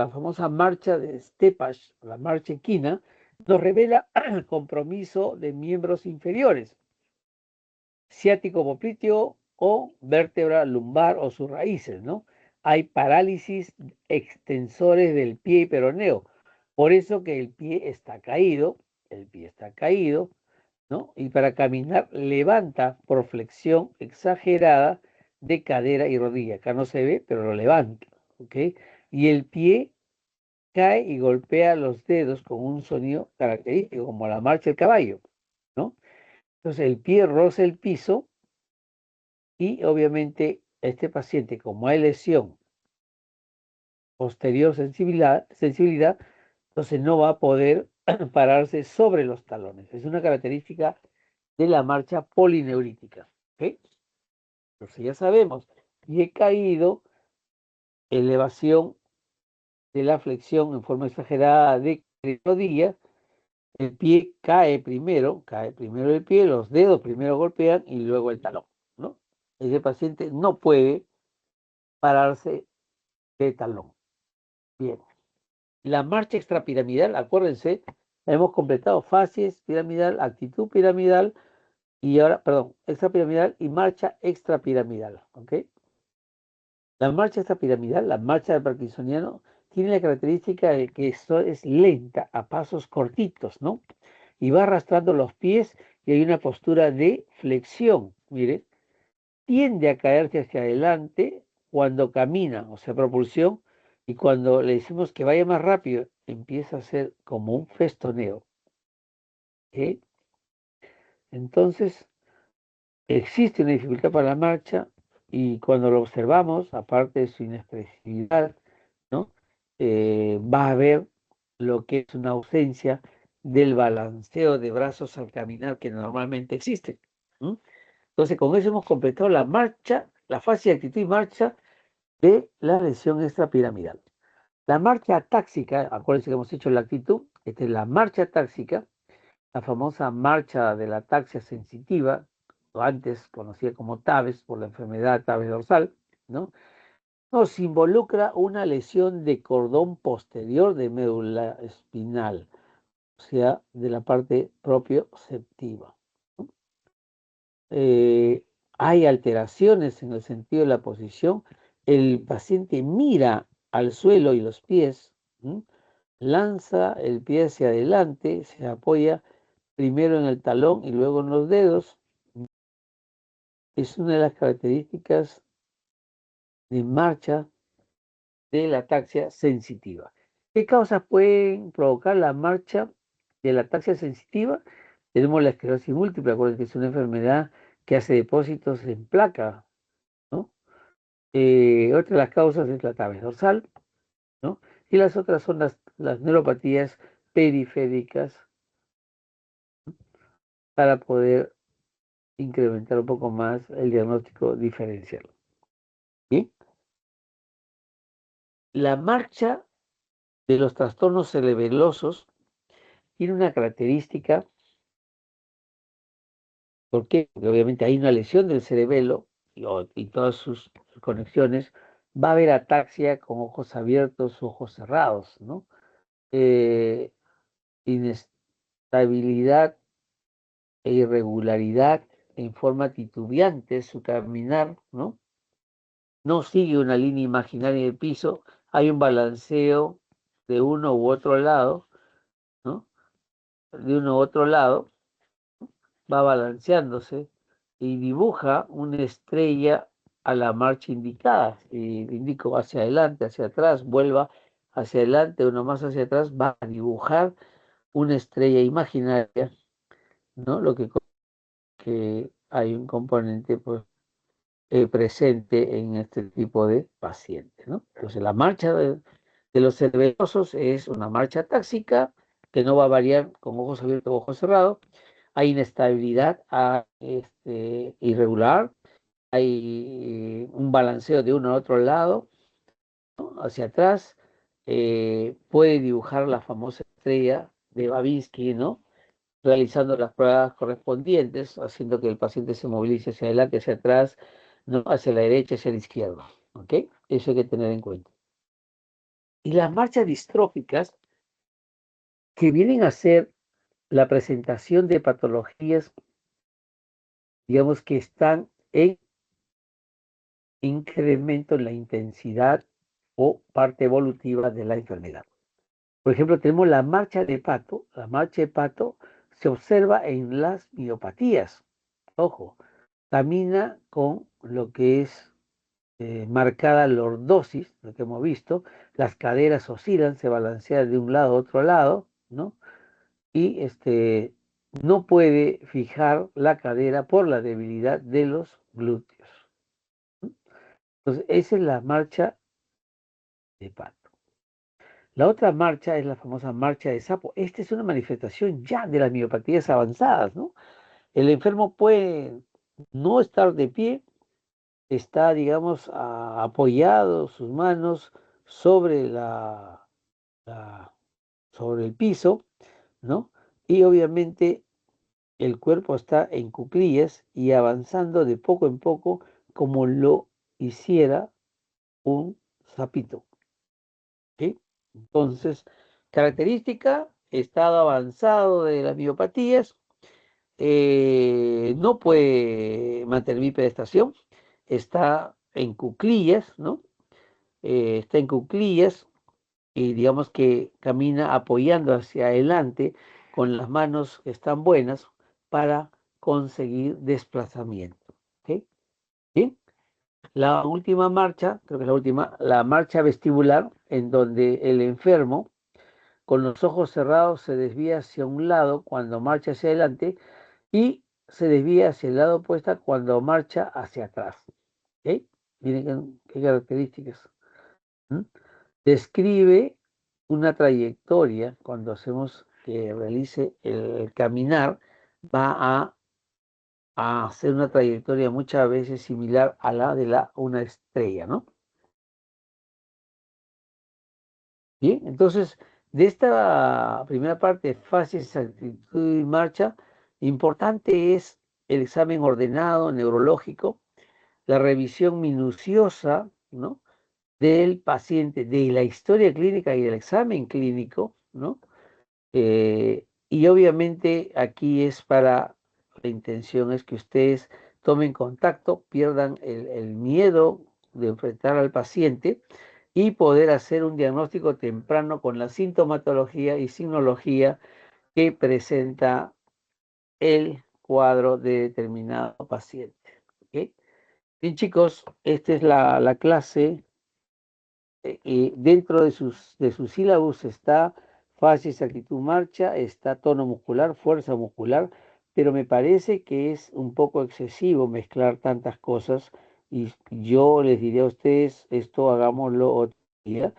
famosa marcha de Stepash, la marcha equina, nos revela compromiso de miembros inferiores, ciático popliteo o vértebra lumbar o sus raíces, ¿no? Hay parálisis extensores del pie y peroneo, por eso que el pie está caído, ¿no? Y para caminar levanta por flexión exagerada de cadera y rodilla. Acá no se ve, pero lo levanta, ¿ok? Y el pie cae y golpea los dedos con un sonido característico, como la marcha del caballo, ¿no? Entonces el pie roza el piso y obviamente este paciente, como hay lesión posterior sensibilidad, entonces no va a poder pararse sobre los talones. Es una característica de la marcha polineurítica, ¿ok? Entonces ya sabemos, pie caído, elevación de la flexión en forma exagerada de rodilla, el pie cae primero el pie, los dedos primero golpean y luego el talón, ¿no? Ese paciente no puede pararse de talón. Bien. La marcha extrapiramidal, acuérdense, hemos completado facies piramidal, actitud piramidal y ahora, perdón, extrapiramidal y marcha extrapiramidal, ¿ok? La marcha extrapiramidal, la marcha del parkinsoniano, tiene la característica de que esto es lenta, a pasos cortitos, ¿no? Y va arrastrando los pies y hay una postura de flexión, mire, tiende a caerse hacia adelante cuando camina, o sea, propulsión, y cuando le decimos que vaya más rápido, empieza a ser como un festoneo, ¿ok? Entonces, existe una dificultad para la marcha y cuando lo observamos, aparte de su inexpresividad, ¿no? Va a ver lo que es una ausencia del balanceo de brazos al caminar que normalmente existe. ¿Mm? Entonces, con eso hemos completado la marcha, la fase de actitud y marcha de la lesión extrapiramidal. La marcha atáxica, acuérdense que hemos hecho la actitud, esta es la marcha atáxica, la famosa marcha de la ataxia sensitiva, o antes conocida como TAVES por la enfermedad TAVES dorsal, ¿no? Nos involucra una lesión de cordón posterior de médula espinal, o sea, de la parte propioceptiva. ¿No? Hay alteraciones en el sentido de la posición. El paciente mira al suelo y los pies, ¿m? Lanza el pie hacia adelante, se apoya primero en el talón y luego en los dedos. Es una de las características de marcha de la ataxia sensitiva. ¿Qué causas pueden provocar la marcha de la ataxia sensitiva? Tenemos la esclerosis múltiple, acuérdense que es una enfermedad que hace depósitos en placa, ¿no? Otra de las causas es la tabes dorsal, ¿no? Y las otras son las neuropatías periféricas para poder incrementar un poco más el diagnóstico diferencial. ¿Bien? La marcha de los trastornos cerebelosos tiene una característica. ¿Por qué? Porque obviamente hay una lesión del cerebelo y todas sus conexiones. Va a haber ataxia con ojos abiertos, ojos cerrados, ¿no? Inestabilidad e irregularidad en forma titubeante su caminar, ¿no? No sigue una línea imaginaria en el piso, hay un balanceo de uno u otro lado, ¿no? De uno u otro lado, va balanceándose y dibuja una estrella a la marcha indicada. Si le indico hacia adelante, hacia atrás, vuelva hacia adelante, uno más hacia atrás, va a dibujar una estrella imaginaria, ¿no? Que hay un componente pues, presente en este tipo de pacientes, ¿no? Entonces, la marcha de los cerebelosos es una marcha táxica que no va a variar con ojos abiertos o ojos cerrados. Hay inestabilidad irregular, hay un balanceo de uno a otro lado, ¿no? Hacia atrás, puede dibujar la famosa estrella de Babinski, ¿no? Realizando las pruebas correspondientes, haciendo que el paciente se movilice hacia adelante, hacia atrás, ¿no? Hacia la derecha, hacia la izquierda. ¿Ok? Eso hay que tener en cuenta. Y las marchas distróficas, que vienen a ser la presentación de patologías, digamos, que están en incremento en la intensidad o parte evolutiva de la enfermedad. Por ejemplo, tenemos la marcha de Pato. La marcha de Pato se observa en las miopatías. Ojo, camina con lo que es marcada lordosis, lo que hemos visto. Las caderas oscilan, se balancean de un lado a otro lado, ¿no? Y no puede fijar la cadera por la debilidad de los glúteos. Entonces, esa es la marcha de Pato. La otra marcha es la famosa marcha de sapo. Esta es una manifestación ya de las miopatías avanzadas, ¿no? El enfermo puede no estar de pie, está, digamos, apoyado sus manos sobre sobre el piso, ¿no? Y obviamente el cuerpo está en cuclillas y avanzando de poco en poco como lo hiciera un sapito. ¿Sí? Entonces, característica, estado avanzado de las miopatías, no puede mantener bipedestación, está en cuclillas, ¿no? Está en cuclillas y digamos que camina apoyando hacia adelante con las manos que están buenas para conseguir desplazamiento. ¿Ok? Bien. La última marcha, creo que es la última, la marcha vestibular, en donde el enfermo con los ojos cerrados se desvía hacia un lado cuando marcha hacia adelante y se desvía hacia el lado opuesto cuando marcha hacia atrás. ¿Ok? Miren qué características. ¿Mm? Describe una trayectoria cuando hacemos que realice el caminar, va a hacer una trayectoria muchas veces similar a la de una estrella, ¿no? Bien, entonces, de esta primera parte, fases, actitud y marcha, importante es el examen ordenado neurológico, la revisión minuciosa, ¿no? Del paciente, de la historia clínica y del examen clínico, ¿no? Y obviamente aquí la intención es que ustedes tomen contacto, pierdan el miedo de enfrentar al paciente y poder hacer un diagnóstico temprano con la sintomatología y signología que presenta el cuadro de determinado paciente. ¿Ok? Bien, chicos, esta es la clase. Dentro de sus sílabus está fases, actitud, marcha, está tono muscular, fuerza muscular, pero me parece que es un poco excesivo mezclar tantas cosas y yo les diré a ustedes, esto hagámoslo otro día,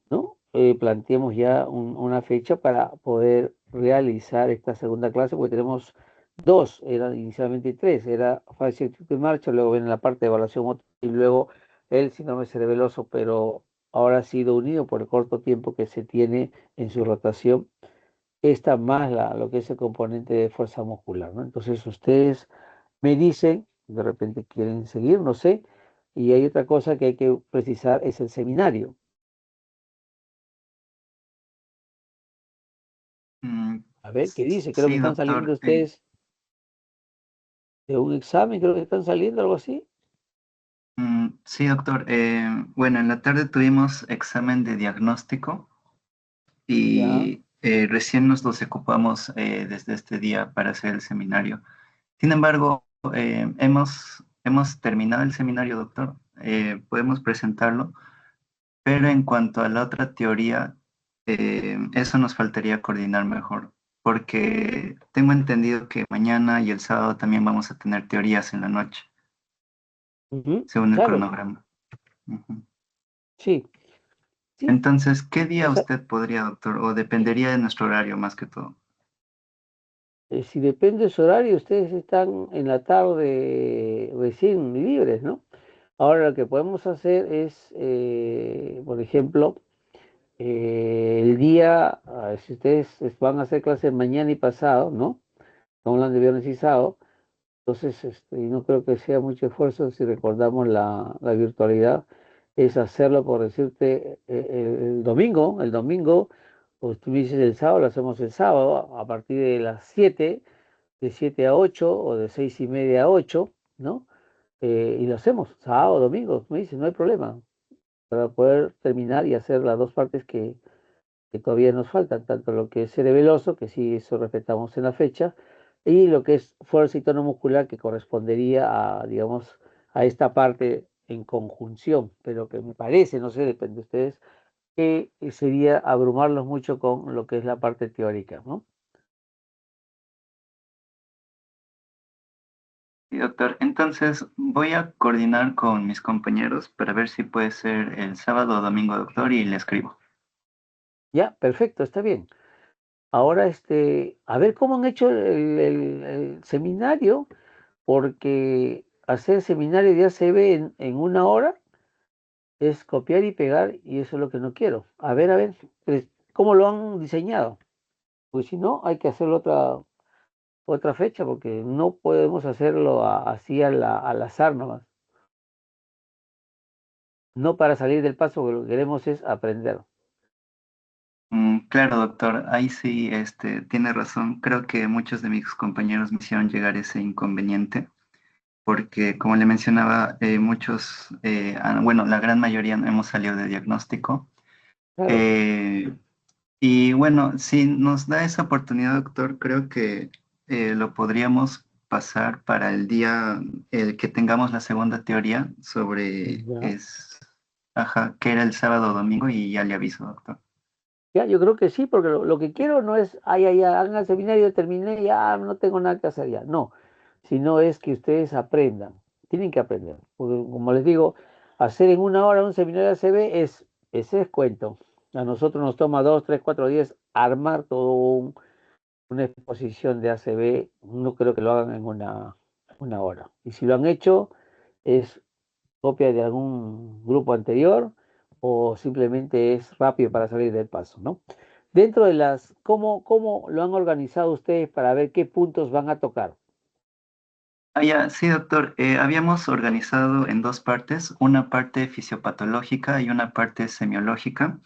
¿no? Planteemos ya una fecha para poder realizar esta segunda clase, porque tenemos Dos, eran inicialmente tres, era fase de marcha, luego viene la parte de evaluación motora y luego el síndrome cerebeloso, pero ahora ha sido unido por el corto tiempo que se tiene en su rotación, esta más lo que es el componente de fuerza muscular, ¿no? Entonces ustedes me dicen, de repente quieren seguir, no sé, y hay otra cosa que hay que precisar, es el seminario. Mm, A ver, ¿qué dice? Creo que sí, están saliendo doctor. ustedes de un examen, creo que están saliendo, algo así. Sí, doctor. Bueno, en la tarde tuvimos examen de diagnóstico Ya. y recién nos los ocupamos desde este día para hacer el seminario. Sin embargo, hemos terminado el seminario, doctor. Podemos presentarlo, pero en cuanto a la otra teoría, eso nos faltaría coordinar mejor, porque tengo entendido que mañana y el sábado también vamos a tener teorías en la noche, Ujú, según el claro, cronograma. Ujú. sí, sí. Entonces, ¿qué día Esa- usted podría, doctor? O dependería de nuestro horario más que todo. si depende de su horario, ustedes están en la tarde recién libres, ¿no? Ahora lo que podemos hacer es, por ejemplo, el día, si ustedes van a hacer clases mañana y pasado, ¿no? Estamos hablando de viernes y sábado, entonces y no creo que sea mucho esfuerzo si recordamos la virtualidad, es hacerlo por decirte el domingo, pues tú me dices el sábado, lo hacemos el sábado a partir de las 7 de 7 a 8 o de 6:30 a 8, ¿no? Y lo hacemos sábado, domingo, me dices, no hay problema, para poder terminar y hacer las dos partes que todavía nos faltan, tanto lo que es cerebeloso, que sí, eso respetamos en la fecha, y lo que es fuerza y tono muscular, que correspondería a, digamos, a esta parte en conjunción, pero que me parece, no sé, depende de ustedes, que sería abrumarlos mucho con lo que es la parte teórica, ¿no? Sí, doctor. Entonces, voy a coordinar con mis compañeros para ver si puede ser el sábado o domingo, doctor, y le escribo. Ya, perfecto, está bien. Ahora, a ver cómo han hecho el seminario, porque hacer seminario de ACB en una hora es copiar y pegar y eso es lo que no quiero. A ver, pues, ¿cómo lo han diseñado? Pues si no, hay que hacerlo otra fecha porque no podemos hacerlo así al azar nomás. No para salir del paso, porque lo que queremos es aprender. Claro, doctor. Ahí sí, tiene razón. Creo que muchos de mis compañeros me hicieron llegar ese inconveniente, porque como le mencionaba, bueno, la gran mayoría no hemos salido de diagnóstico. Claro, Eh, Y bueno, si nos da esa oportunidad, doctor, creo que lo podríamos pasar para el día que tengamos la segunda teoría sobre ya. ajá, que era el sábado o domingo y ya le aviso, doctor. Ya, yo creo que sí, porque lo que quiero no es, ay, ay, ya, hagan el seminario, terminé, ya no tengo nada que hacer ya. No, sino es que ustedes aprendan, tienen que aprender. Porque como les digo, hacer en una hora un seminario de ACB ese es cuento. A nosotros nos toma 2, 3, 4 días armar una exposición de ACB, no creo que lo hagan en una hora. Y si lo han hecho, es copia de algún grupo anterior o simplemente es rápido para salir del paso, ¿no? Dentro de ¿cómo lo han organizado ustedes para ver qué puntos van a tocar? Ah, ya, sí, doctor. Habíamos organizado en dos partes, una parte fisiopatológica y una parte semiológica.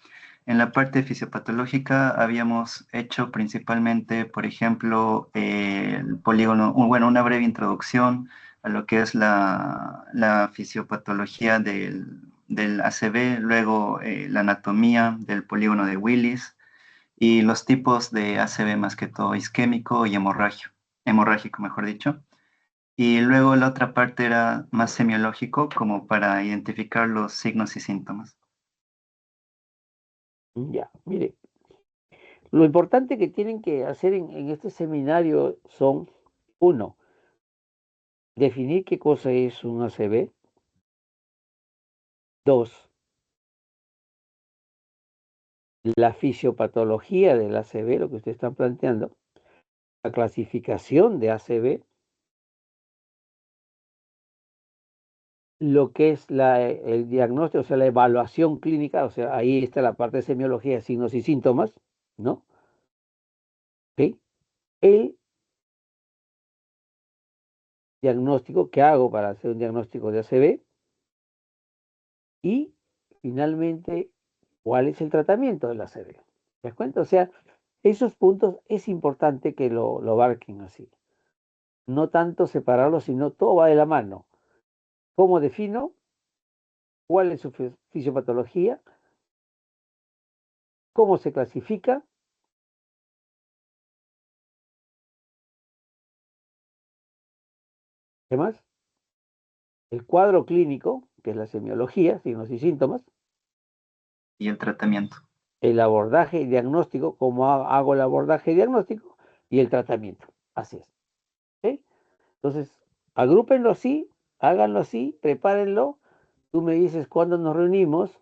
En la parte fisiopatológica habíamos hecho principalmente, por ejemplo, el polígono, bueno, una breve introducción a lo que es la fisiopatología del ACV, luego la anatomía del polígono de Willis y los tipos de ACV más que todo isquémico y hemorrágico, mejor dicho. Y luego la otra parte era más semiológico, como para identificar los signos y síntomas. Ya, mire, lo importante que tienen que hacer en este seminario son, uno, definir qué cosa es un ACV. Dos, la fisiopatología del ACV, lo que ustedes están planteando. la clasificación de ACV, lo que es el diagnóstico, o sea, la evaluación clínica, o sea, ahí está la parte de semiología, signos y síntomas, ¿no? ¿Ok? El diagnóstico que hago para hacer un diagnóstico de ACV y finalmente, ¿cuál es el tratamiento del ACV? ¿Te das cuenta? O sea, esos puntos es importante que lo abarquen así. No tanto separarlos, sino todo va de la mano. ¿Cómo defino? ¿Cuál es su fisiopatología? ¿Cómo se clasifica? ¿Qué más? El cuadro clínico, que es la semiología, signos y síntomas. Y el tratamiento. El abordaje diagnóstico, cómo hago el abordaje diagnóstico y el tratamiento. Así es. ¿Sí? Entonces, agrúpenlo así, háganlo así, prepárenlo. Tú me dices cuándo nos reunimos,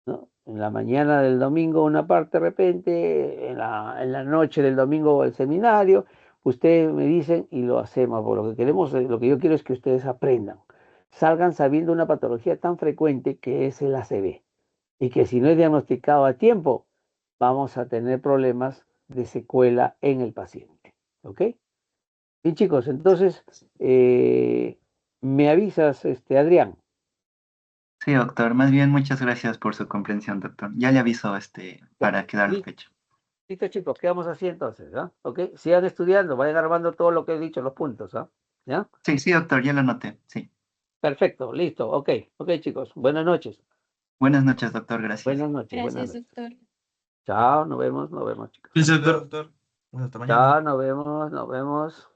¿no? En la mañana del domingo una parte de repente, en la noche del domingo el seminario. Ustedes me dicen y lo hacemos, por lo que queremos, lo que yo quiero es que ustedes aprendan. Salgan sabiendo una patología tan frecuente que es el ACV y que si no es diagnosticado a tiempo, vamos a tener problemas de secuela en el paciente. ¿Ok? Bien, chicos, entonces me avisas, Adrián. Sí, doctor. Más bien, muchas gracias por su comprensión, doctor. Ya le aviso Ya. para quedar la Listo, fecha. listo, chicos, quedamos así entonces, ¿ah? ¿Ok? Sigan estudiando, vayan armando todo lo que he dicho, los puntos, ¿ah? ¿Ya? Sí, sí, doctor, ya lo noté. Sí. Perfecto, listo, ok, ok, chicos, buenas noches, Buenas noches, doctor. Gracias. buenas noches, buenas Gracias, noches. doctor. Chao, nos vemos, chicos. Sí, doctor. Hasta mañana. Chao, nos vemos, nos vemos.